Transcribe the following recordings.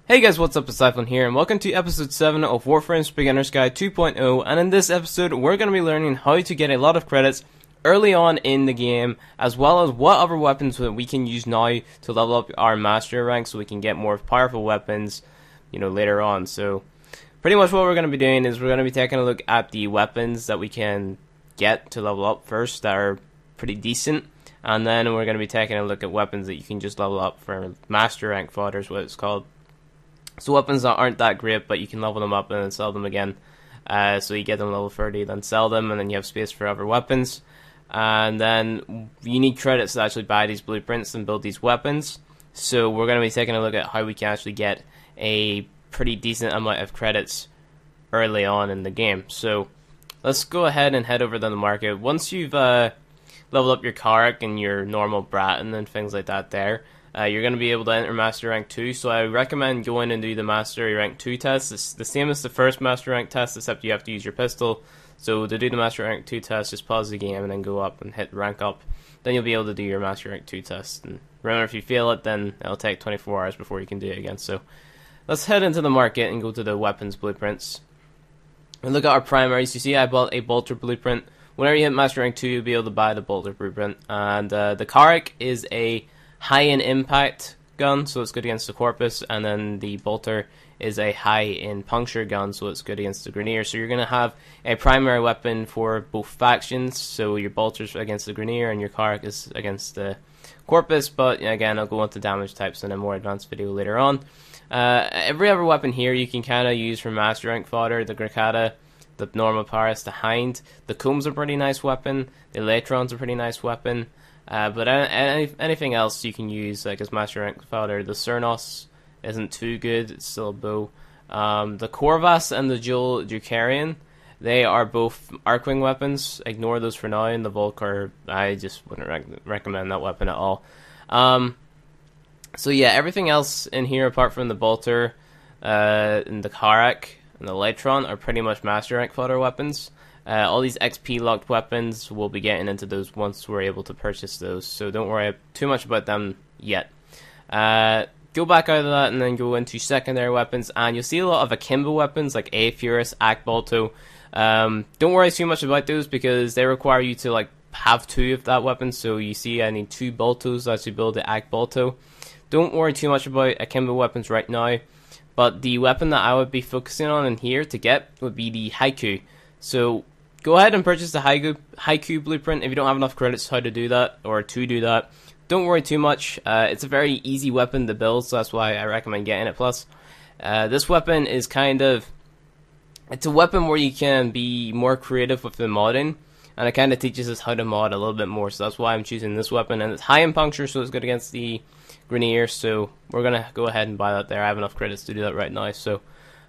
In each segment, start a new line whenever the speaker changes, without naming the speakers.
Hey guys, what's up? It's iFlynn here, and welcome to episode 7 of Warframes Beginner's Guide 2.0, and in this episode, we're going to be learning how to get a lot of credits early on in the game, as well as what other weapons that we can use now to level up our master rank so we can get more powerful weapons, later on. So, pretty much what we're going to be doing is we're going to be taking a look at the weapons that we can get to level up first that are pretty decent, and then we're going to be taking a look at weapons that you can just level up for master rank fodder is what it's called. So weapons that aren't that great, but you can level them up and then sell them again. So you get them level 30, then sell them, and then you have space for other weapons. And then you need credits to actually buy these blueprints and build these weapons. So we're going to be taking a look at how we can actually get a pretty decent amount of credits early on in the game. So let's go ahead and head over to the market. Once you've leveled up your Karak and your normal Bratton and things like that there, you're going to be able to enter Master Rank 2, so I recommend going and do the Mastery Rank 2 test. It's the same as the first Master Rank test, except you have to use your pistol. So to do the Master Rank 2 test, just pause the game and then go up and hit Rank Up. Then you'll be able to do your Master Rank 2 test. And remember, if you fail it, then it'll take 24 hours before you can do it again. So let's head into the market and go to the weapons blueprints. And look at our primaries. You see I bought a Bolter blueprint. Whenever you hit Master Rank 2, you'll be able to buy the Bolter blueprint. And the Karak is a high in impact gun, so it's good against the Corpus, and then the Bolter is a high in puncture gun, so it's good against the Grineer. So you're going to have a primary weapon for both factions, so your Bolter's against the Grineer and your Karak is against the Corpus, but again, I'll go into damage types in a more advanced video later on. Every other weapon here you can kind of use for master rank fodder: the Grakata, the normal Paris, the Hind. The Comb's a pretty nice weapon, the Electron's a pretty nice weapon. But anything else you can use, like as master rank fodder. The Cernos isn't too good; it's still a bow. The Corvus and the Jewel Ducarian, they are both Arcwing weapons. Ignore those for now. And the Volker, I just wouldn't recommend that weapon at all. So yeah, everything else in here apart from the Bolter, and the Karak and the Electron are pretty much master rank fodder weapons. All these XP locked weapons, we'll be getting into those once we're able to purchase those, so don't worry too much about them yet. Go back out of that and then go into secondary weapons, and you'll see a lot of akimbo weapons like Aephuris, Akbolto. Don't worry too much about those because they require you to have two of that weapon, so you see I need two Boltos to actually build the Akbolto. Don't worry too much about akimbo weapons right now, but the weapon that I would be focusing on in here to get would be the Haiku. So go ahead and purchase the Haiku blueprint if you don't have enough credits how to do that, or to do that. Don't worry too much. It's a very easy weapon to build, so that's why I recommend getting it. Plus, this weapon is it's a weapon where you can be more creative with the modding, and it kind of teaches us how to mod a little bit more, so that's why I'm choosing this weapon. And it's high in puncture, so it's good against the Grineer, so we're going to go ahead and buy that there. I have enough credits to do that right now, so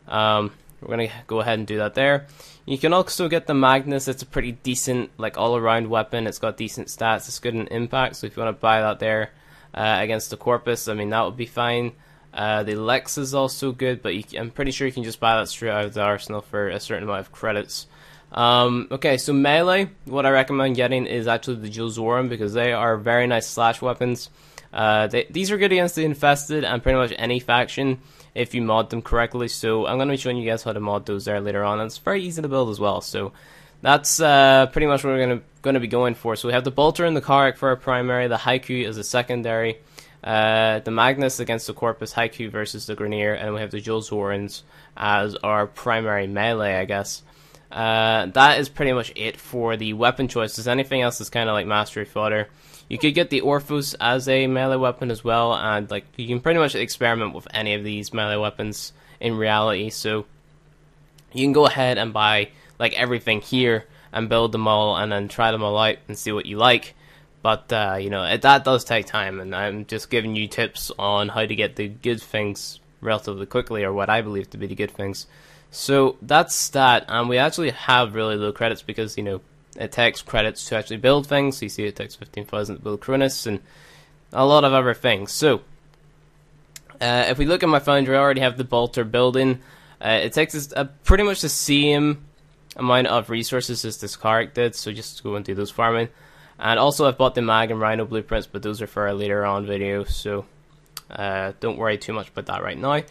we're going to go ahead and do that there. You can also get the Magnus. It's a pretty decent, all-around weapon. It's got decent stats. It's good in impact, so if you want to buy that there against the Corpus, I mean, that would be fine. The Lex is also good, but I'm pretty sure you can just buy that straight out of the arsenal for a certain amount of credits. Okay, so melee, what I recommend getting is actually the Jilzoran, because they are very nice slash weapons. These are good against the Infested and pretty much any faction if you mod them correctly, so I'm going to be showing you guys how to mod those there later on, and it's very easy to build as well, so that's pretty much what we're going to be going for. So we have the Bolter and the Karak for our primary, the Haiku as a secondary, the Magnus against the Corpus, Haiku versus the Grineer, and we have the Jilzorans as our primary melee, I guess. That is pretty much it for the weapon choices. Anything else is kind of like mastery fodder. You could get the Orphos as a melee weapon as well, and you can pretty much experiment with any of these melee weapons in reality. So you can go ahead and buy everything here and build them all, and then try them all out and see what you like. But that does take time, and I'm just giving you tips on how to get the good things relatively quickly, or what I believe to be the good things. So that's that, and we actually have really low credits because it takes credits to actually build things. So you see it takes 15,000 to build Cronus and a lot of other things. So if we look at my foundry, I already have the Bolter building. It takes us pretty much the same amount of resources as this Karak did, so just go and do those farming. And also I've bought the Mag and Rhino blueprints, but those are for a later on video, so don't worry too much about that right now.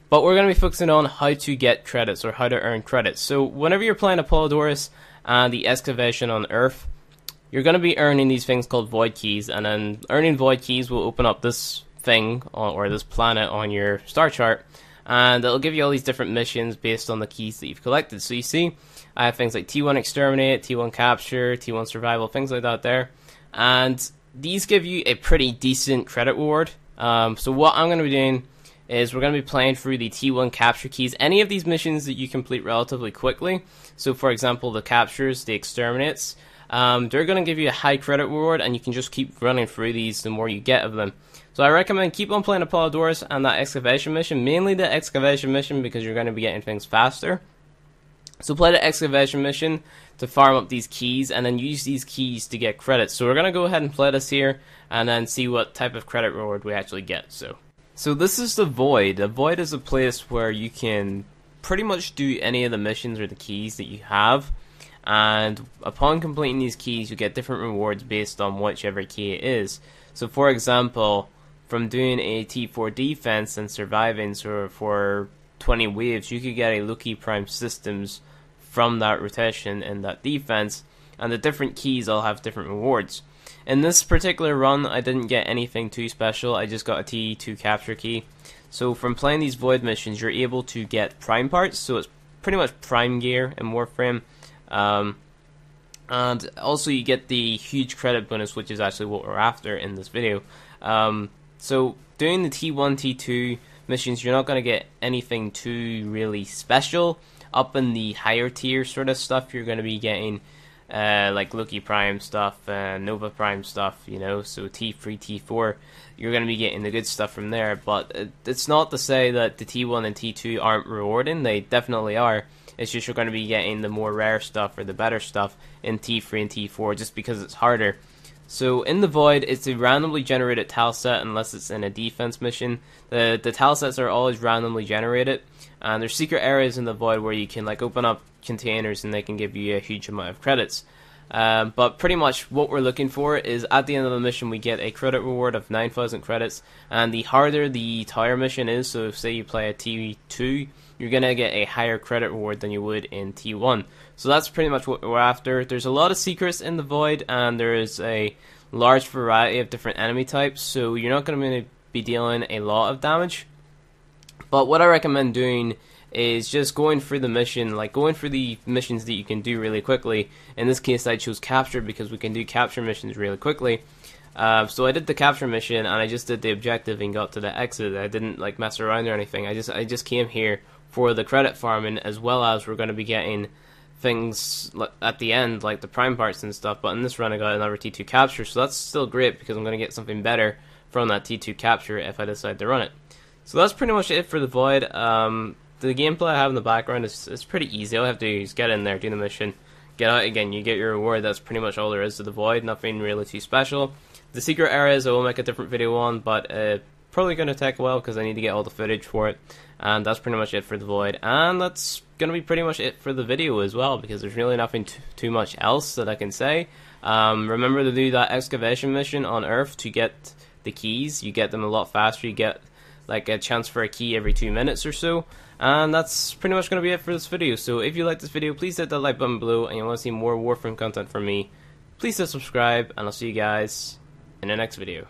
But we're going to be focusing on how to get credits, or how to earn credits. So whenever you're playing Apollodorus and the excavation on Earth, you're going to be earning these things called void keys, and then earning void keys will open up this thing, or this planet on your star chart, and it'll give you all these different missions based on the keys that you've collected. So you see, I have things like T1 Exterminate, T1 Capture, T1 Survival, things like that there, and these give you a pretty decent credit reward. So what I'm going to be doing is we're going to be playing through the T1 capture keys. Any of these missions that you complete relatively quickly, so for example the captures, the exterminates, they're going to give you a high credit reward, and you can just keep running through these the more you get of them. So I recommend keep on playing Apollodorus and that excavation mission, mainly the excavation mission, because you're going to be getting things faster. So play the excavation mission to farm up these keys, and then use these keys to get credits. So we're going to go ahead and play this here, and then see what type of credit reward we actually get. So this is the Void. The Void is a place where you can pretty much do any of the missions or the keys that you have, and upon completing these keys you get different rewards based on whichever key it is. So for example, from doing a T4 defense and surviving for 20 waves, you could get a Loki Prime Systems from that rotation in that defense, and the different keys all have different rewards. In this particular run, I didn't get anything too special. I just got a T2 capture key. So from playing these void missions, you're able to get prime parts, so it's pretty much prime gear in Warframe. And also you get the huge credit bonus, which is actually what we're after in this video. So doing the T1, T2 missions, you're not going to get anything too really special. Up in the higher tier sort of stuff, you're going to be getting like Loki Prime stuff, Nova Prime stuff, you know, so T3, T4, you're going to be getting the good stuff from there. But it's not to say that the T1 and T2 aren't rewarding, they definitely are. It's just you're going to be getting the more rare stuff or the better stuff in T3 and T4 just because it's harder. So in the Void, it's a randomly generated tile set unless it's in a defense mission. The tile sets are always randomly generated, and there's secret areas in the Void where you can like open up containers and they can give you a huge amount of credits. But pretty much what we're looking for is at the end of the mission we get a credit reward of 9,000 credits, and the harder the tower mission is, so say you play a T2, you're going to get a higher credit reward than you would in T1. So that's pretty much what we're after. There's a lot of secrets in the Void, and there is a large variety of different enemy types, so you're not going to be dealing a lot of damage. But what I recommend doing is just going through the mission, like going through the missions that you can do really quickly. In this case I chose capture because we can do capture missions really quickly. So I did the capture mission and I just did the objective and got to the exit. I didn't like mess around or anything. I just came here for the credit farming, as well as we're going to be getting things at the end like the prime parts and stuff. But in this run I got another T2 capture, so that's still great because I'm going to get something better from that T2 capture if I decide to run it. So that's pretty much it for the Void. The gameplay I have in the background is pretty easy. All I have to do is get in there, do the mission, get out again, you get your reward. That's pretty much all there is to the Void, nothing really too special. The secret areas I will make a different video on, but probably going to take a while because I need to get all the footage for it. And that's pretty much it for the Void, and that's going to be pretty much it for the video as well, because there's really nothing too much else that I can say. Remember to do that excavation mission on Earth to get the keys. You get them a lot faster, you get like a chance for a key every 2 minutes or so. And that's pretty much going to be it for this video. So if you like this video, please hit that like button below, and you want to see more Warframe content from me, please hit subscribe, and I'll see you guys in the next video.